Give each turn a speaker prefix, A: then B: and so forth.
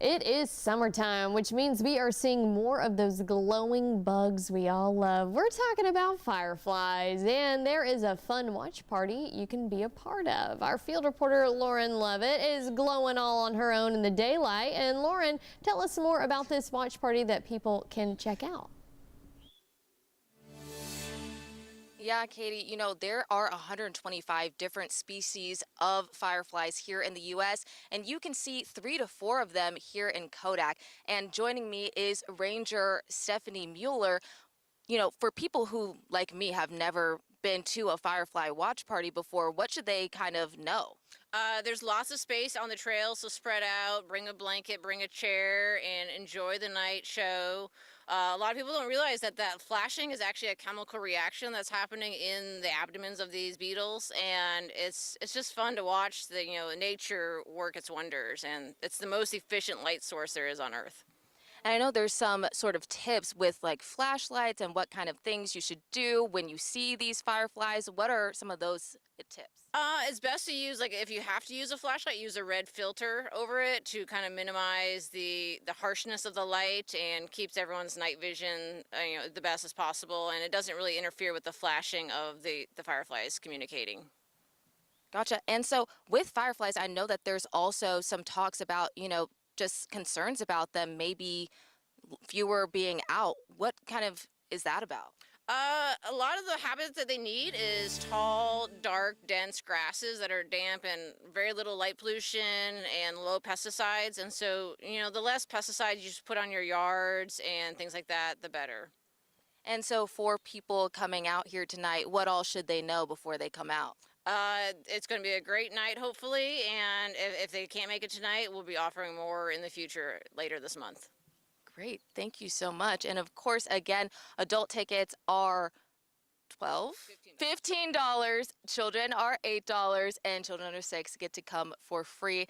A: It is summertime, which means we are seeing more of those glowing bugs we all love. We're talking about fireflies, and there is a fun watch party you can be a part of. Our field reporter Lauren Lovett is glowing all on her own in the daylight. And Lauren, tell us more about this watch party that people can check out.
B: Yeah, Katie, there are 125 different species of fireflies here in the U.S., and you can see 3 to 4 of them here in Kodak. And joining me is Ranger Stephanie Mueller. For people who, like me, have never been to a firefly watch party before, what should they kind of know?
C: There's lots of space on the trail, so spread out, bring a blanket, bring a chair, and enjoy the night show. A lot of people don't realize that flashing is actually a chemical reaction that's happening in the abdomens of these beetles, and it's just fun to watch nature work its wonders, and it's the most efficient light source there is on Earth.
B: And I know there's some sort of tips with like flashlights and what kind of things you should do when you see these fireflies. What are some of those tips?
C: It's best to use, like, if you have to use a flashlight, use a red filter over it to kind of minimize the harshness of the light and keeps everyone's night vision, the best as possible. And it doesn't really interfere with the flashing of the fireflies communicating.
B: Gotcha. And so with fireflies, I know that there's also some talks about, just concerns about them, maybe fewer being out. What kind of is that about?
C: A lot of the habitat that they need is tall, dark, dense grasses that are damp and very little light pollution and low pesticides. And so, the less pesticides you just put on your yards and things like that, the better.
B: And so for people coming out here tonight, what all should they know before they come out?
C: It's going to be a great night, hopefully. And if they can't make it tonight, we'll be offering more in the future later this month.
B: Great. Thank you so much. And of course, again, adult tickets are $15. Children are $8, and children under 6 get to come for free.